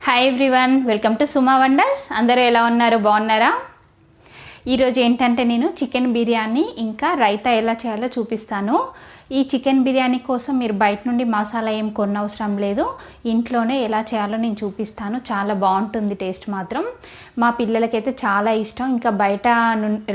Hi everyone, welcome to Suma wonders. అందరూ ఎలా ఉన్నారు? బాగున్నారా? ఈరోజు ఏంటంటే నేను చికెన్ బిర్యానీ ఇంకా రైతా ఎలా చేయాలో చూపిస్తాను. ఈ చికెన్ బిర్యానీ కోసం మీరు బయట నుండి మసాలా ఏం కొనవసరం లేదు, ఇంట్లోనే ఎలా చేయాలో నేను చూపిస్తాను. చాలా బాగుంటుంది, టేస్ట్ మాత్రం మా పిల్లలకైతే చాలా ఇష్టం. ఇంకా బయట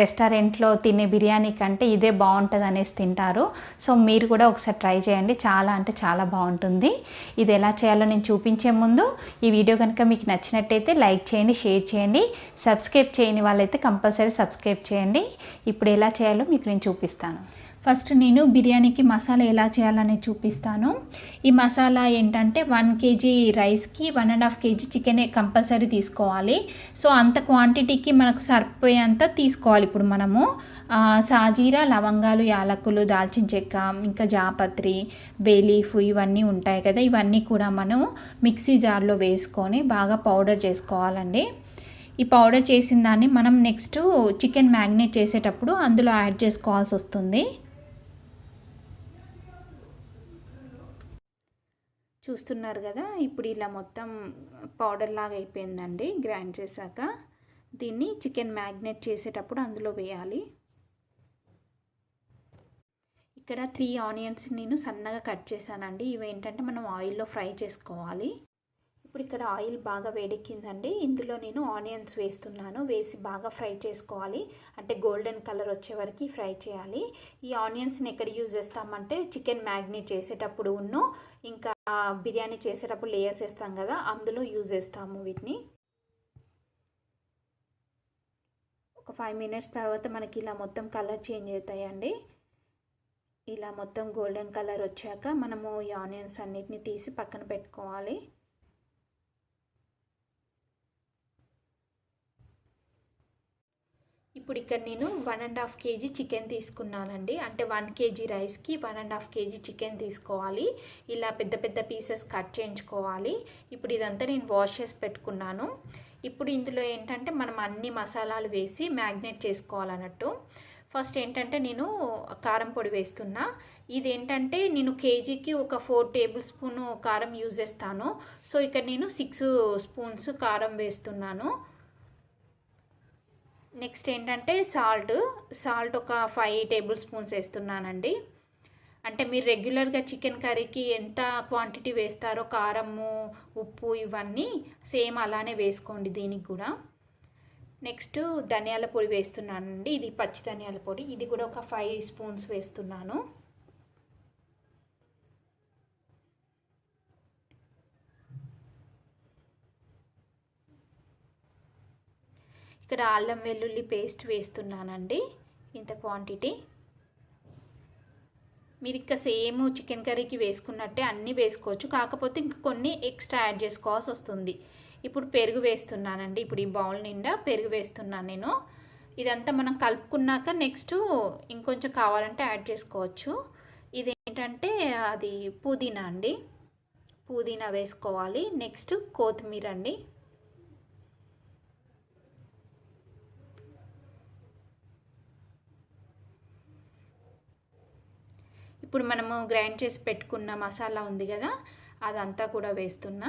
రెస్టారెంట్లో తినే బిర్యానీ కంటే ఇదే బాగుంటుంది అనేసి తింటారు. సో మీరు కూడా ఒకసారి ట్రై చేయండి, చాలా అంటే చాలా బాగుంటుంది. ఇది ఎలా చేయాలో నేను చూపించే ముందు ఈ వీడియో కనుక మీకు నచ్చినట్టయితే లైక్ చేయండి, షేర్ చేయండి. సబ్స్క్రైబ్ చేయని వాళ్ళైతే కంపల్సరీ సబ్స్క్రైబ్ చేయండి. ఇప్పుడు ఎలా చేయాలో మీకు నేను చూపిస్తాను. ఫస్ట్ నేను బిర్యానీకి మసాలా ఎలా చేయాలని చూపిస్తాను. ఈ మసాలా ఏంటంటే 1 kg రైస్కి 1.5 kg చికెన్ కంపల్సరీ తీసుకోవాలి. సో అంత క్వాంటిటీకి మనకు సరిపోయేంత తీసుకోవాలి. ఇప్పుడు మనము సాజీరా, లవంగాలు, యాలకులు, దాల్చిన చెక్క, ఇంకా జాపత్రి, బేలీఫ్ ఇవన్నీ ఉంటాయి కదా, ఇవన్నీ కూడా మనం మిక్సీ జార్లో వేసుకొని బాగా పౌడర్ చేసుకోవాలండి. ఈ పౌడర్ చేసిన దాన్ని మనం నెక్స్ట్ చికెన్ మ్యాగ్నేట్ చేసేటప్పుడు అందులో యాడ్ చేసుకోవాల్సి వస్తుంది. చూస్తున్నారు కదా, ఇప్పుడు ఇలా మొత్తం పౌడర్ లాగా అయిపోయిందండి. గ్రైండ్ చేశాక దీన్ని చికెన్ మ్యాగ్నేట్ చేసేటప్పుడు అందులో వేయాలి. ఇక్కడ 3 ఆనియన్స్ నేను సన్నగా కట్ చేశానండి. ఇవి ఏంటంటే మనం ఆయిల్లో ఫ్రై చేసుకోవాలి. ఇప్పుడు ఇక్కడ ఆయిల్ బాగా వేడెక్కిందండి. ఇందులో నేను ఆనియన్స్ వేస్తున్నాను. వేసి బాగా ఫ్రై చేసుకోవాలి, అంటే గోల్డెన్ కలర్ వచ్చే వరకు ఫ్రై చేయాలి. ఈ ఆనియన్స్ని ఎక్కడ యూజ్ చేస్తామంటే చికెన్ మ్యాగ్నేట్ చేసేటప్పుడు ఇంకా బిర్యానీ చేసేటప్పుడు లేయర్స్ వేస్తాం కదా, అందులో యూజ్ చేస్తాము వీటిని. ఒక 5 minutes తర్వాత మనకి ఇలా మొత్తం కలర్ చేంజ్ అవుతాయండి. ఇలా మొత్తం గోల్డెన్ కలర్ వచ్చాక మనము ఈ ఆనియన్స్ అన్నిటిని తీసి పక్కన పెట్టుకోవాలి. ఇప్పుడు ఇక్కడ నేను 1.5 kg చికెన్ తీసుకున్నానండి. అంటే 1 kg రైస్కి 1.5 kg చికెన్ తీసుకోవాలి. ఇలా పెద్ద పెద్ద పీసెస్ కట్ చేయించుకోవాలి. ఇప్పుడు ఇదంతా నేను వాష్ చేసి పెట్టుకున్నాను. ఇప్పుడు ఇందులో ఏంటంటే మనం అన్ని మసాలాలు వేసి మ్యాగ్నేట్ చేసుకోవాలన్నట్టు. ఫస్ట్ ఏంటంటే నేను కారం పొడి వేస్తున్నా. ఇదేంటంటే నేను కేజీకి ఒక 4 tablespoon కారం యూజ్ చేస్తాను. సో ఇక్కడ నేను 6 spoons కారం వేస్తున్నాను. నెక్స్ట్ ఏంటంటే సాల్ట్ ఒక 5 tablespoons వేస్తున్నానండి. అంటే మీరు రెగ్యులర్గా చికెన్ కర్రీకి ఎంత క్వాంటిటీ వేస్తారో కారము, ఉప్పు ఇవన్నీ సేమ్ అలానే వేసుకోండి దీనికి కూడా. నెక్స్ట్ ధనియాల పొడి వేస్తున్నానండి. ఇది పచ్చి ధనియాల పొడి, ఇది కూడా ఒక 5 spoons వేస్తున్నాను. ఇక్కడ అల్లం వెల్లుల్లి పేస్ట్ వేస్తున్నానండి, ఇంత క్వాంటిటీ. మీరు ఇంకా సేమ్ చికెన్ కర్రీకి వేసుకున్నట్టే అన్నీ వేసుకోవచ్చు, కాకపోతే ఇంకా కొన్ని ఎక్స్ట్రా యాడ్ చేసుకోవాల్సి వస్తుంది. ఇప్పుడు పెరుగు వేస్తున్నానండి. ఇప్పుడు ఈ బౌల్ నిండా పెరుగు వేస్తున్నాను నేను. ఇదంతా మనం కలుపుకున్నాక నెక్స్ట్ ఇంకొంచెం కావాలంటే యాడ్ చేసుకోవచ్చు. ఇదేంటంటే అది పుదీనా అండి, పుదీనా వేసుకోవాలి. నెక్స్ట్ కొత్తిమీర అండి. ఇప్పుడు మనము గ్రైండ్ చేసి పెట్టుకున్న మసాలా ఉంది కదా, అదంతా కూడా వేస్తున్నా.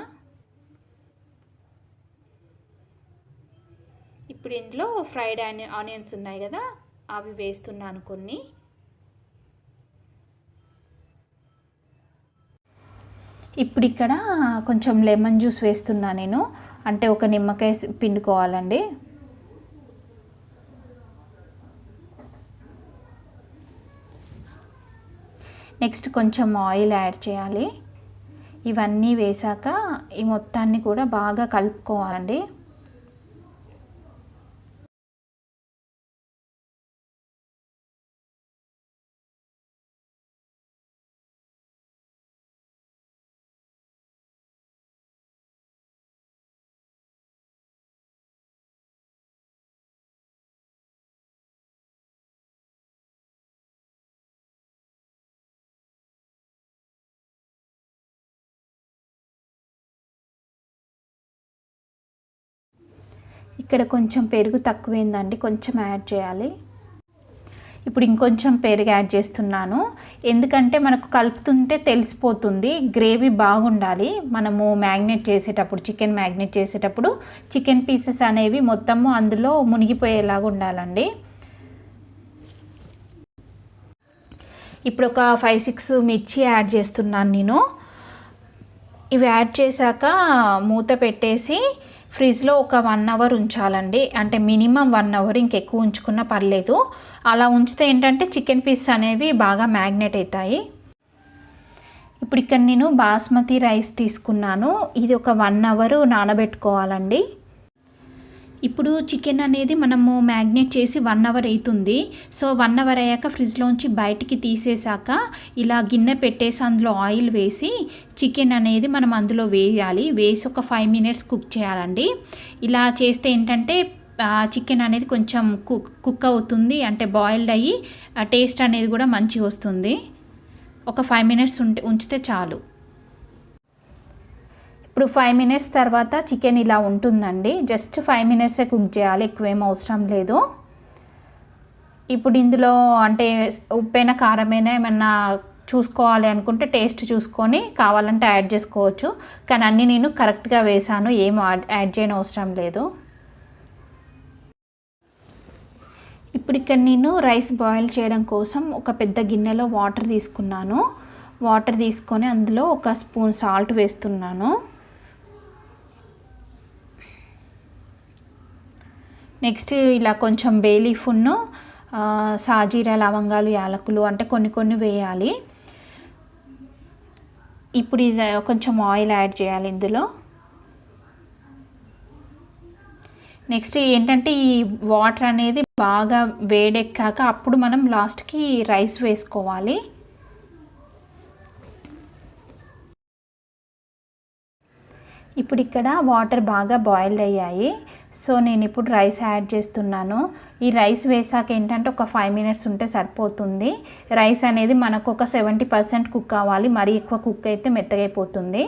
ఇప్పుడు ఇందులో ఫ్రైడ్ ఆనియన్స్ ఉన్నాయి కదా, అవి వేస్తున్నాను కొన్ని. ఇప్పుడు ఇక్కడ కొంచెం లెమన్ జ్యూస్ వేస్తున్నా నేను, అంటే ఒక నిమ్మకాయ పిండుకోవాలండి. నెక్స్ట్ కొంచెం ఆయిల్ యాడ్ చేయాలి. ఇవన్నీ వేసాక ఈ మొత్తాన్ని కూడా బాగా కలుపుకోవాలండి. ఇక్కడ కొంచెం పెరుగు తక్కువైందండి, కొంచెం యాడ్ చేయాలి. ఇప్పుడు ఇంకొంచెం పెరుగు యాడ్ చేస్తున్నాను, ఎందుకంటే మనకు కలుపుతుంటే తెలిసిపోతుంది. గ్రేవీ బాగుండాలి. మనము మ్యాగ్నేట్ చేసేటప్పుడు, చికెన్ మ్యాగ్నేట్ చేసేటప్పుడు చికెన్ పీసెస్ అనేవి మొత్తము అందులో మునిగిపోయేలాగా ఉండాలండి. ఇప్పుడు ఒక 5-6 మిర్చి యాడ్ చేస్తున్నాను నేను. ఇవి యాడ్ చేశాక మూత పెట్టేసి ఫ్రిడ్జ్లో ఒక 1 అవర్ ఉంచాలండి. అంటే మినిమం 1 అవర్, ఇంకెక్కువ ఉంచుకున్నా పర్లేదు. అలా ఉంచితే ఏంటంటే చికెన్ పీస్ అనేవి బాగా మ్యాగ్నేట్ అవుతాయి. ఇప్పుడు ఇక్కడ నేను బాస్మతి రైస్ తీసుకున్నాను. ఇది ఒక 1 అవర్ నానబెట్టుకోవాలండి. ఇప్పుడు చికెన్ అనేది మనము మ్యాగ్నేట్ చేసి 1 అవర్ అవుతుంది. సో 1 అవర్ అయ్యాక ఫ్రిడ్జ్లోంచి బయటికి తీసేసాక ఇలా గిన్నె పెట్టేసి అందులో ఆయిల్ వేసి చికెన్ అనేది మనం అందులో వేయాలి. వేసి ఒక 5 మినిట్స్ కుక్ చేయాలండి. ఇలా చేస్తే ఏంటంటే చికెన్ అనేది కొంచెం కుక్ అవుతుంది, అంటే బాయిల్డ్ అయ్యి టేస్ట్ అనేది కూడా మంచిగా వస్తుంది. ఒక 5 మినిట్స్ ఉంచితే చాలు. ఇప్పుడు 5 మినిట్స్ తర్వాత చికెన్ ఇలా ఉంటుందండి. జస్ట్ 5 మినిట్సే కుక్ చేయాలి, ఎక్కువేం అవసరం లేదు. ఇప్పుడు ఇందులో అంటే ఉప్పైనా కారమైనా ఏమన్నా చూసుకోవాలి అనుకుంటే టేస్ట్ చూసుకొని కావాలంటే యాడ్ చేసుకోవచ్చు. కానీ అన్నీ నేను కరెక్ట్గా వేసాను, ఏం యాడ్ చేయని అవసరం లేదు. ఇప్పుడు ఇక్కడ నేను రైస్ బాయిల్ చేయడం కోసం ఒక పెద్ద గిన్నెలో వాటర్ తీసుకున్నాను. వాటర్ తీసుకొని అందులో ఒక స్పూన్ సాల్ట్ వేస్తున్నాను. నెక్స్ట్ ఇలా కొంచెం బే లీఫ్ను, సాజీరా, లవంగాలు, యాలకులు అంటే కొన్ని వేయాలి. ఇప్పుడు ఇది కొంచెం ఆయిల్ యాడ్ చేయాలి ఇందులో. నెక్స్ట్ ఏంటంటే ఈ వాటర్ అనేది బాగా వేడెక్కాక అప్పుడు మనం లాస్ట్కి రైస్ వేసుకోవాలి. ఇప్పుడు ఇక్కడ వాటర్ బాగా బాయిల్డ్ అయ్యాయి. సో నేను ఇప్పుడు రైస్ యాడ్ చేస్తున్నాను. ఈ రైస్ వేసాక ఏంటంటే ఒక 5 మినిట్స్ ఉంటే సరిపోతుంది. రైస్ అనేది మనకు ఒక 70% కుక్ అవ్వాలి, మరీ ఎక్కువ కుక్ అయితే మెత్తగైపోతుంది.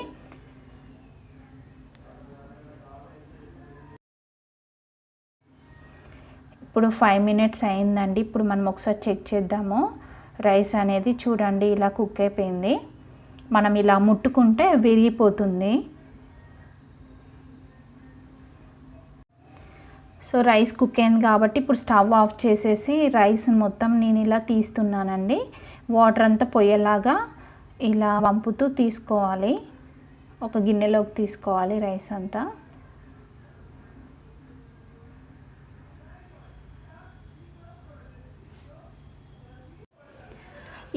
ఇప్పుడు 5 మినిట్స్ అయిందండి. ఇప్పుడు మనం ఒకసారి చెక్ చేద్దాము. రైస్ అనేది చూడండి ఇలా కుక్ అయిపోయింది. మనం ఇలా ముట్టుకుంటే విరిగిపోతుంది. సో రైస్ కుక్ అయింది కాబట్టి ఇప్పుడు స్టవ్ ఆఫ్ చేసేసి రైస్ మొత్తం నేను ఇలా తీస్తున్నానండి. వాటర్ అంతా పోయేలాగా ఇలా వంపుతూ తీసుకోవాలి. ఒక గిన్నెలోకి తీసుకోవాలి రైస్ అంతా.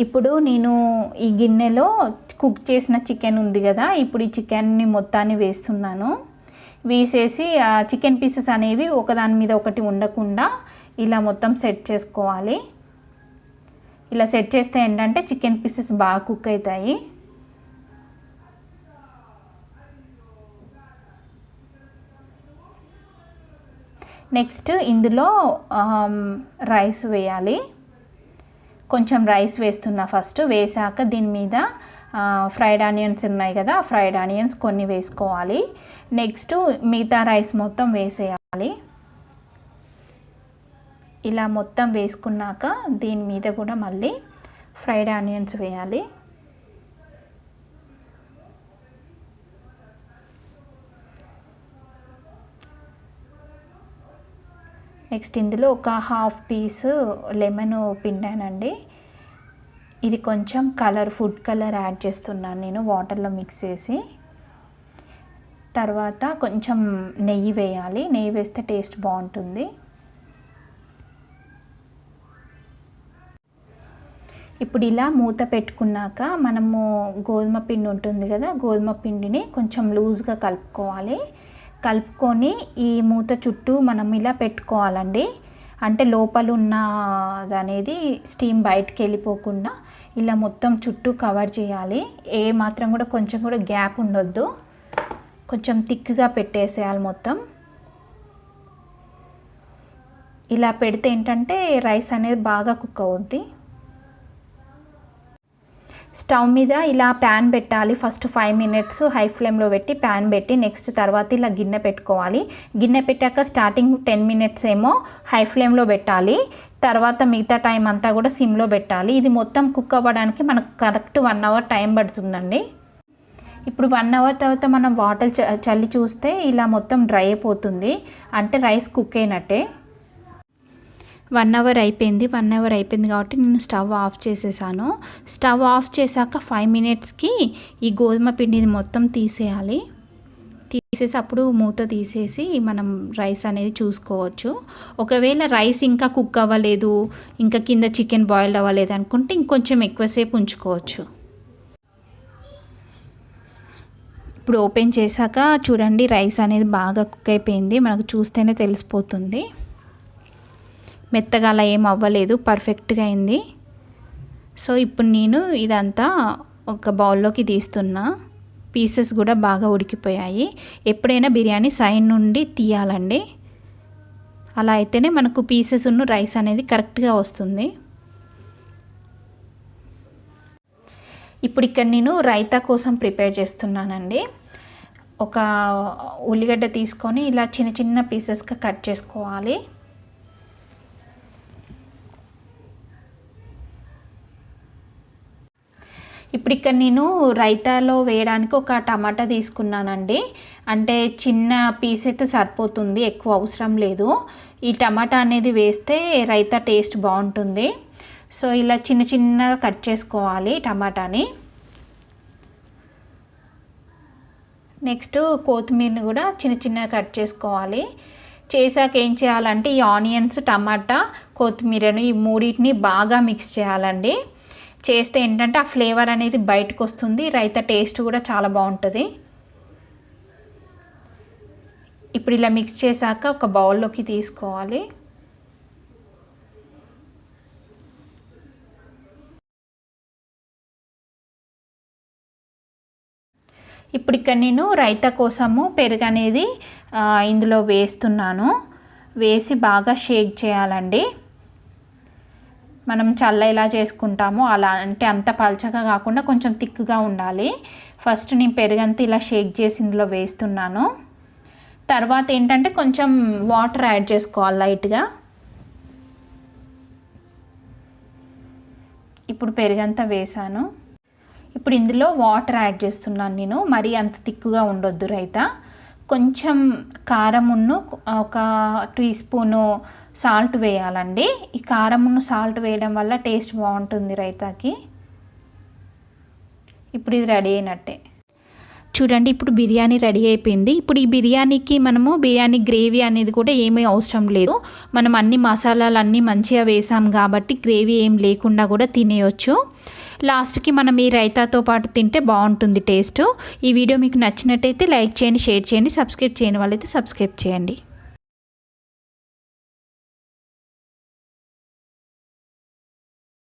ఇప్పుడు నేను ఈ గిన్నెలో కుక్ చేసిన చికెన్ ఉంది కదా, ఇప్పుడు ఈ చికెన్ని మొత్తాన్ని వేస్తున్నాను. వేసేసి ఆ చికెన్ పీసెస్ అనేవి ఒకదాని మీద ఒకటి ఉండకుండా ఇలా మొత్తం సెట్ చేసుకోవాలి. ఇలా సెట్ చేస్తే ఏంటంటే చికెన్ పీసెస్ బాగా కుక్ అవుతాయి. నెక్స్ట్ ఇందులో రైస్ వేయాలి. కొంచెం రైస్ వేస్తున్నా ఫస్ట్. వేసాక దీని మీద ఫ్రైడ్ ఆనియన్స్ ఉన్నాయి కదా, ఫ్రైడ్ ఆనియన్స్ కొన్ని వేసుకోవాలి. నెక్స్ట్ మిగతా రైస్ మొత్తం వేసేయాలి. ఇలా మొత్తం వేసుకున్నాక దీని మీద కూడా మళ్ళీ ఫ్రైడ్ ఆనియన్స్ వేయాలి. నెక్స్ట్ ఇందులో ఒక హాఫ్ పీస్ లెమన్ పిండానండి. ఇది కొంచెం ఫుడ్ కలర్ యాడ్ చేస్తున్నాను నేను వాటర్లో మిక్స్ చేసి. తర్వాత కొంచెం నెయ్యి వేయాలి. నెయ్యి వేస్తే టేస్ట్ బాగుంటుంది. ఇప్పుడు ఇలా మూత పెట్టుకున్నాక మనము గోధుమ పిండి ఉంటుంది కదా, గోధుమ పిండిని కొంచెం లూజ్గా కలుపుకోవాలి. కలుపుకొని ఈ మూత చుట్టూ మనం ఇలా పెట్టుకోవాలండి. అంటే లోపల ఉన్నది అనేది స్టీమ్ బయటికి వెళ్ళిపోకుండా ఇలా మొత్తం చుట్టూ కవర్ చేయాలి. ఏ మాత్రం కూడా కొంచెం కూడా గ్యాప్ ఉండొద్దు. కొంచెం థిక్గా పెట్టేసేయాలి మొత్తం. ఇలా పెడితే ఏంటంటే రైస్ అనేది బాగా కుక్ అవుద్ది. స్టవ్ మీద ఇలా ప్యాన్ పెట్టాలి. ఫస్ట్ 5 మినిట్స్ హై ఫ్లేమ్లో పెట్టి ప్యాన్ పెట్టి నెక్స్ట్ తర్వాత ఇలా గిన్నె పెట్టుకోవాలి. గిన్నె పెట్టాక స్టార్టింగ్ 10 మినిట్స్ ఏమో హై ఫ్లేమ్లో పెట్టాలి. తర్వాత మిగతా టైం అంతా కూడా సిమ్లో పెట్టాలి. ఇది మొత్తం కుక్ అవ్వడానికి మనకు కరెక్ట్ 1 అవర్ టైం పడుతుందండి. ఇప్పుడు 1 అవర్ తర్వాత మనం వాటర్ చల్లి చూస్తే ఇలా మొత్తం డ్రై అయిపోతుంది, అంటే రైస్ కుక్ అయినట్టే. 1 అవర్ అయిపోయింది. 1 అవర్ అయిపోయింది కాబట్టి నేను స్టవ్ ఆఫ్ చేసేసాను. స్టవ్ ఆఫ్ చేశాక 5 మినిట్స్కి ఈ గోధుమ పిండిని మొత్తం తీసేయాలి. తీసేసి అప్పుడు మూత తీసేసి మనం రైస్ అనేది చూసుకోవచ్చు. ఒకవేళ రైస్ ఇంకా కుక్ అవ్వలేదు, ఇంకా కింద చికెన్ బాయిల్ అవ్వలేదు అనుకుంటే ఇంకొంచెం ఎక్కువసేపు ఉంచుకోవచ్చు. ఇప్పుడు ఓపెన్ చేశాక చూడండి, రైస్ అనేది బాగా కుక్ అయిపోయింది. మనకు చూస్తేనే తెలిసిపోతుంది. మెత్తగా అలా ఏం అవ్వలేదు, పర్ఫెక్ట్గా అయింది. సో ఇప్పుడు నేను ఇదంతా ఒక బౌల్లోకి తీస్తున్నా. పీసెస్ కూడా బాగా ఉడికిపోయాయి. ఎప్పుడైనా బిర్యానీ సైడ్ నుండి తీయాలండి, అలా అయితేనే మనకు పీసెస్ ఉన్న రైస్ అనేది కరెక్ట్గా వస్తుంది. ఇప్పుడు ఇక్కడ నేను రైతా కోసం ప్రిపేర్ చేస్తున్నానండి. ఒక ఉల్లిగడ్డ తీసుకొని ఇలా చిన్న చిన్న పీసెస్గా కట్ చేసుకోవాలి. ఇప్పుడు ఇక్కడ నేను రైతాలో వేయడానికి ఒక టమాటా తీసుకున్నానండి. అంటే చిన్న పీస్ అయితే సరిపోతుంది, ఎక్కువ అవసరం లేదు. ఈ టమాటా అనేది వేస్తే రైతా టేస్ట్ బాగుంటుంది. సో ఇలా చిన్న చిన్నగా కట్ చేసుకోవాలి టమాటాని. నెక్స్ట్ కొత్తిమీరని కూడా చిన్న చిన్నగా కట్ చేసుకోవాలి. చేశాక ఏం చేయాలంటే ఈ ఆనియన్స్, టమాటా, కొత్తిమీరను ఈ మూడింటిని బాగా మిక్స్ చేయాలండి. చేస్తే ఏంటంటే ఆ ఫ్లేవర్ అనేది బయటకు వస్తుంది, రైతా టేస్ట్ కూడా చాలా బాగుంటుంది. ఇప్పుడు ఇలా మిక్స్ చేశాక ఒక బౌల్లోకి తీసుకోవాలి. ఇప్పుడు ఇక్కడ నేను రైతా కోసము పెరుగు అనేది ఇందులో వేస్తున్నాను. వేసి బాగా షేక్ చేయాలండి. మనం చల్ల ఎలా చేసుకుంటామో అలా, అంటే అంత పల్చగా కాకుండా కొంచెం థిక్గా ఉండాలి. ఫస్ట్ నేను పెరుగంతా ఇలా షేక్ చేసి ఇందులో వేస్తున్నాను. తర్వాత ఏంటంటే కొంచెం వాటర్ యాడ్ చేసుకోవాలి లైట్గా. ఇప్పుడు పెరుగంతా వేసాను. ఇప్పుడు ఇందులో వాటర్ యాడ్ చేస్తున్నాను నేను. మరీ అంత థిక్గా ఉండొద్దు రైతా. కొంచెం కారమును ఒక 2 టీ స్పూను సాల్ట్ వేయాలండి. ఈ కారమును సాల్ట్ వేయడం వల్ల టేస్ట్ బాగుంటుంది రైతాకి. ఇప్పుడు ఇది రెడీ అయినట్టే. చూడండి, ఇప్పుడు బిర్యానీ రెడీ అయిపోయింది. ఇప్పుడు ఈ బిర్యానీకి మనము బిర్యానీ గ్రేవీ అనేది కూడా ఏమీ అవసరం లేదు. మనం అన్ని మసాలాలు అన్నీ మంచిగా వేసాం కాబట్టి గ్రేవీ ఏం లేకుండా కూడా తినేయొచ్చు. లాస్ట్కి మనం ఈ రైతాతో పాటు తింటే బాగుంటుంది టేస్ట్. ఈ వీడియో మీకు నచ్చినట్టయితే లైక్ చేయండి, షేర్ చేయండి, సబ్స్క్రైబ్ చేయని వాళ్ళైతే సబ్స్క్రైబ్ చేయండి.